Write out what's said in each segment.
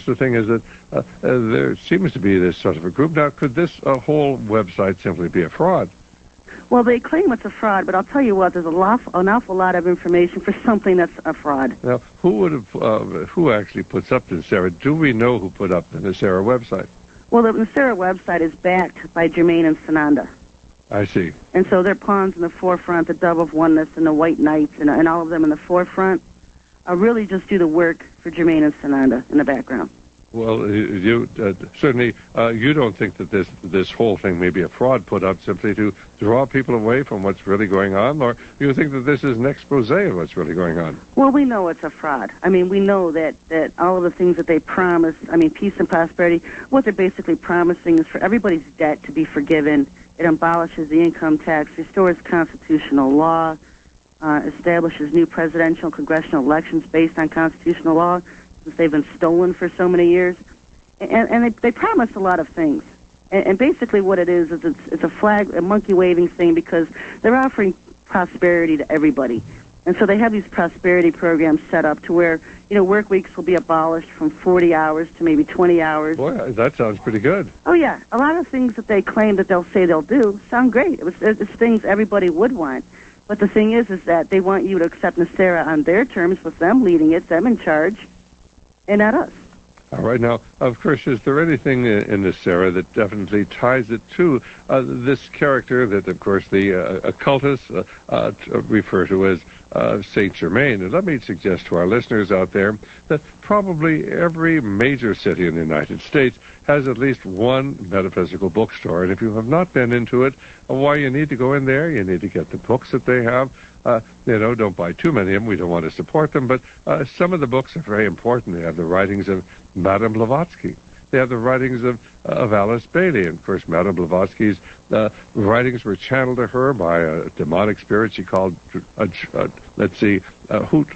The thing is that there seems to be this sort of a group. Now, could this whole website simply be a fraud? Well, they claim it's a fraud, but I'll tell you what, there's an awful lot of information for something that's a fraud. Now, who actually puts up the Nicera? Do we know who put up the Nicera website? Well, the Nicera website is backed by Germain and Sananda. I see. And so they're pawns in the forefront, the Dove of Oneness and the White Knights and all of them in the forefront. Really just do the work for Germain and Sananda in the background. Well, you certainly you don't think that this whole thing may be a fraud put up simply to draw people away from what's really going on, or you think that this is an expose of what's really going on? Well, we know it's a fraud. I mean, we know that all of the things that they promise, I mean, peace and prosperity, what they're basically promising is for everybody's debt to be forgiven. It abolishes the income tax, restores constitutional law, establishes new presidential and congressional elections based on constitutional law, since they've been stolen for so many years. And they promise a lot of things. And basically what it is it's a monkey-waving thing, because they're offering prosperity to everybody. And so they have these prosperity programs set up to where, work weeks will be abolished from 40 hours to maybe 20 hours. Boy, that sounds pretty good. Oh, yeah. A lot of things that they claim that they'll say they'll do sound great. It's things everybody would want. But the thing is that they want you to accept Nicera on their terms, with them leading it, them in charge, and not us. All right. Now, of course, is there anything in Nicera that definitely ties it to this character that, of course, the occultists refer to as Saint Germain? And let me suggest to our listeners out there that probably every major city in the United States has at least one metaphysical bookstore. And if you have not been into it, why, you need to go in there. You need to get the books that they have. Don't buy too many of them. We don't want to support them. But some of the books are very important. They have the writings of Madame Blavatsky. They have the writings of Alice Bailey. And, of course, Madame Blavatsky's writings were channeled to her by a demonic spirit she called,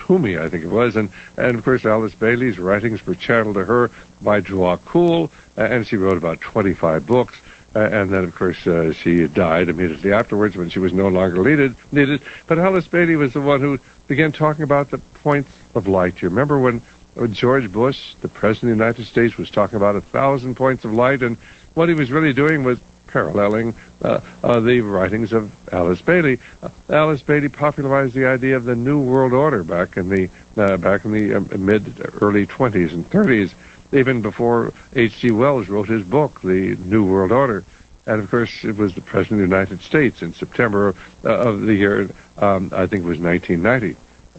Humi, I think it was. And, of course, Alice Bailey's writings were channeled to her by Dracul, and she wrote about 25 books. And then, of course, she died immediately afterwards when she was no longer needed. But Alice Bailey was the one who began talking about the points of light. You remember when George Bush, the President of the United States, was talking about 1,000 points of light, and what he was really doing was paralleling the writings of Alice Bailey. Alice Bailey popularized the idea of the New World Order back in the early 20s and 30s. Even before H.G. Wells wrote his book, The New World Order. And, of course, it was the President of the United States in September of the year, I think it was 1990,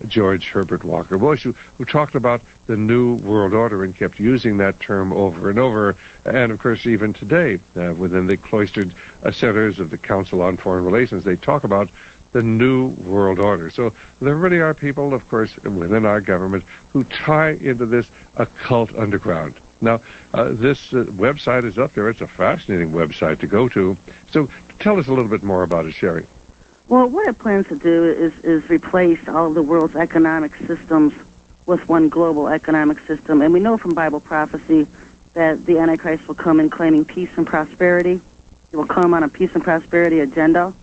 George Herbert Walker Bush, who talked about the New World Order and kept using that term over and over. And, of course, even today, within the cloistered centers of the Council on Foreign Relations, they talk about the New World Order. So there really are people, of course, within our government who tie into this occult underground. Now, this website is up there. It's a fascinating website to go to. So tell us a little bit more about it, Sherry. Well, what it plans to do is replace all of the world's economic systems with one global economic system. And we know from Bible prophecy that the Antichrist will come in claiming peace and prosperity. He will come on a peace and prosperity agenda.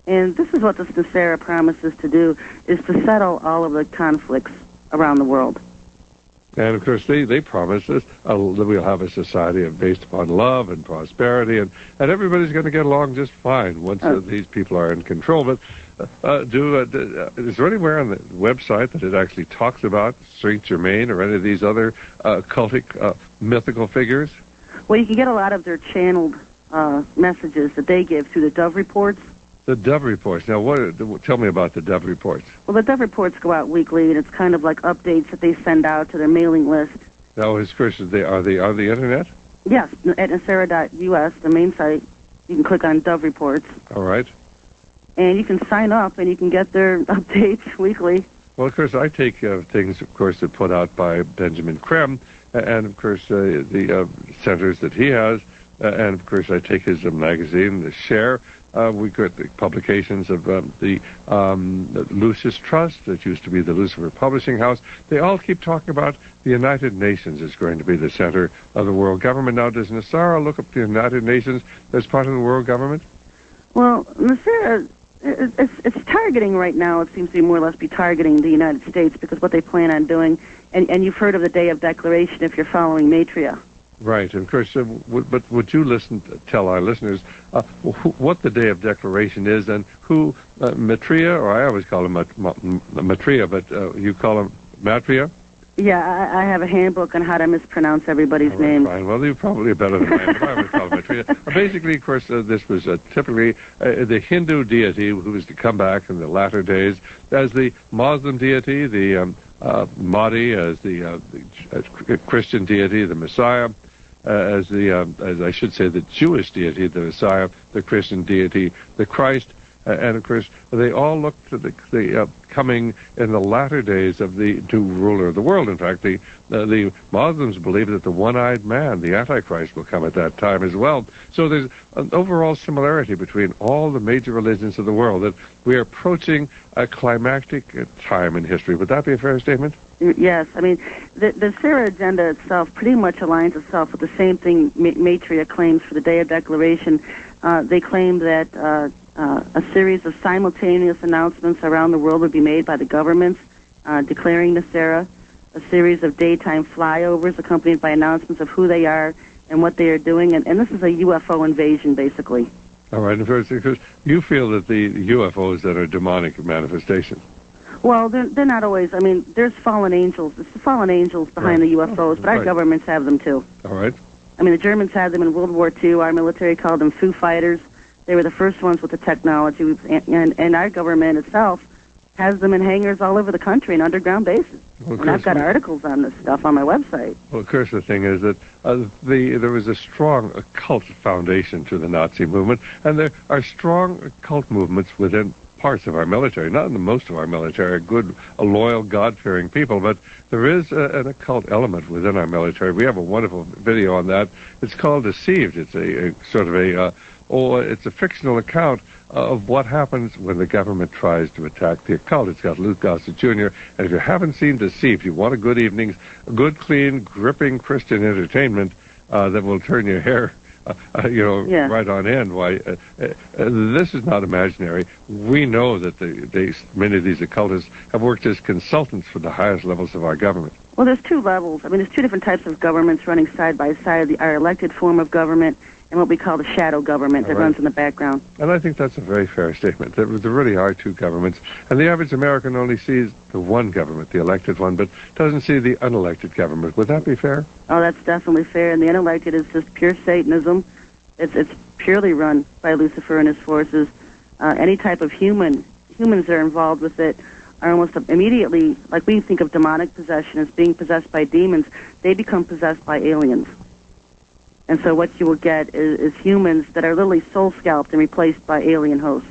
And this is what the Nicera promises to do, is to settle all of the conflicts around the world. And, of course, they promise us that we'll have a society based upon love and prosperity, and everybody's going to get along just fine once these people are in control. But is there anywhere on the website that it actually talks about Saint Germain or any of these other cultic, mythical figures? Well, you can get a lot of their channeled messages that they give through the Dove Reports. The Dove Reports. Now, tell me about the Dove Reports. Well, the Dove Reports go out weekly, and it's kind of like updates that they send out to their mailing list. Now, of course, are they on the Internet? Yes, at Nicera.us, the main site. You can click on Dove Reports. All right. And you can sign up, and you can get their updates weekly. Well, of course, I take things, of course, that put out by Benjamin Krem, and, of course, the centers that he has, and, of course, I take his magazine, The Share. We got the publications of the Lucis Trust, that used to be the Lucifer Publishing House. They all keep talking about the United Nations is going to be the center of the world government. Now, does Nicera look at the United Nations as part of the world government? Well, Nicera It's targeting right now. It seems to be more or less be targeting the United States because what they plan on doing, and you've heard of the Day of Declaration if you're following Matria. Right, and of course, but would you tell our listeners what the Day of Declaration is and who Matria, or I always call him Matria, but you call him Matria? Yeah, I have a handbook on how to mispronounce everybody's names. Fine. Well, you're probably better than I am, but I always call him Matria. Basically, of course, this was typically the Hindu deity who was to come back in the latter days as the Muslim deity, the Mahdi, as the Christian deity, the Messiah, as I should say, the Jewish deity, the Messiah, the Christian deity, the Christ, and of course, they all look to the coming in the latter days of the new ruler of the world. In fact, the Muslims believe that the one-eyed man, the Antichrist, will come at that time as well. So there's an overall similarity between all the major religions of the world, that we are approaching a climactic time in history. Would that be a fair statement? Yes. I mean, the Sarah agenda itself pretty much aligns itself with the same thing Matria claims for the Day of Declaration. They claim that a series of simultaneous announcements around the world would be made by the governments declaring Nasera, a series of daytime flyovers accompanied by announcements of who they are and what they are doing, and this is a UFO invasion, basically. All right, because you feel that the UFOs that are demonic manifestations. Well, they're not always. I mean, there's fallen angels. It's the fallen angels behind the UFOs, but our governments have them too. All right. I mean, the Germans had them in World War II. Our military called them Foo Fighters. They were the first ones with the technology, and our government itself has them in hangars all over the country in underground bases. Well, and I've got articles on this stuff on my website. Well, of course, the thing is that there was a strong occult foundation to the Nazi movement, and there are strong occult movements within parts of our military. Not in most of our military are good, loyal, God-fearing people, but there is an occult element within our military. We have a wonderful video on that. It's called Deceived. It's a sort of it's a fictional account of what happens when the government tries to attack the occult. It's got Luke Gossett Jr., and if you haven't seen Deceived, you want a good evening's, good, clean, gripping Christian entertainment that will turn your hair right on end. Why? This is not imaginary. We know that many of these occultists have worked as consultants for the highest levels of our government. Well, there's two levels. I mean, there's two different types of governments running side by side, our elected form of government and what we call the shadow government that runs in the background. And I think that's a very fair statement. There really are two governments, and the average American only sees the one government, the elected one, but doesn't see the unelected government. Would that be fair? Oh, that's definitely fair, and the unelected is just pure Satanism. It's purely run by Lucifer and his forces. Any type of humans that are involved with it are almost immediately, like we think of demonic possession as being possessed by demons, they become possessed by aliens. And so what you will get is humans that are literally soul scalped and replaced by alien hosts.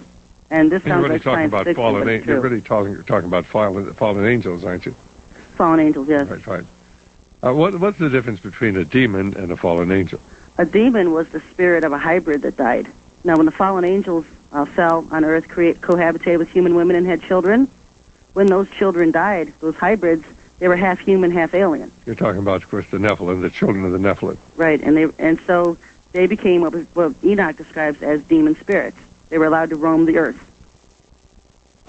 And this sounds like science fiction, but it's true. You're really talking about fallen angels, aren't you? Fallen angels, yes. Right, fine. What's the difference between a demon and a fallen angel? A demon was the spirit of a hybrid that died. Now, when the fallen angels fell on Earth, cohabitated with human women and had children, when those children died, those hybrids, they were half human, half alien. You're talking about, of course, the Nephilim, the children of the Nephilim. Right, and so they became what Enoch describes as demon spirits. They were allowed to roam the earth.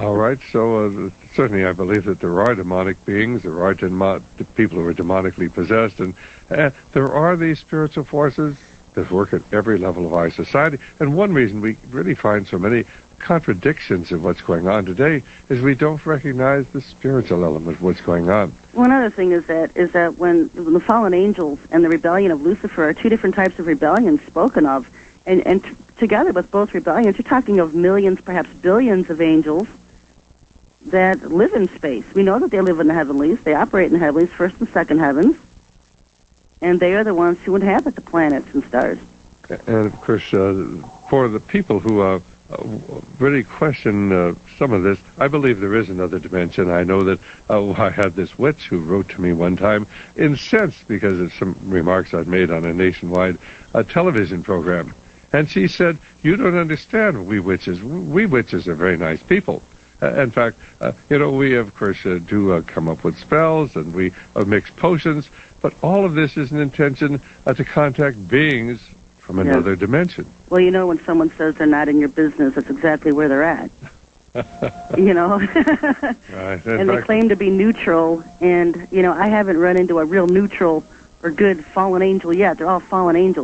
All right, so certainly I believe that there are demonic beings, there are people who are demonically possessed, and there are these spiritual forces that work at every level of our society. And one reason we really find so many contradictions in what's going on today is we don't recognize the spiritual element of what's going on. One other thing is that when the fallen angels and the rebellion of Lucifer are two different types of rebellions spoken of, and together with both rebellions, you're talking of millions, perhaps billions of angels that live in space. We know that they live in the heavenlies. They operate in the heavenlies, first and second heavens, and they are the ones who inhabit the planets and stars. And, of course, for the people who really question some of this, I believe there is another dimension. I know that I had this witch who wrote to me one time, incensed because of some remarks I'd made on a nationwide television program. And she said, "You don't understand, we witches. We witches are very nice people. In fact, we, of course, do come up with spells, and we mix potions, but all of this is an intention to contact beings from another dimension." Well, when someone says they're not in your business, that's exactly where they're at. You know, Right. and they claim to be neutral. And, you know, I haven't run into a real neutral or good fallen angel yet. They're all fallen angels.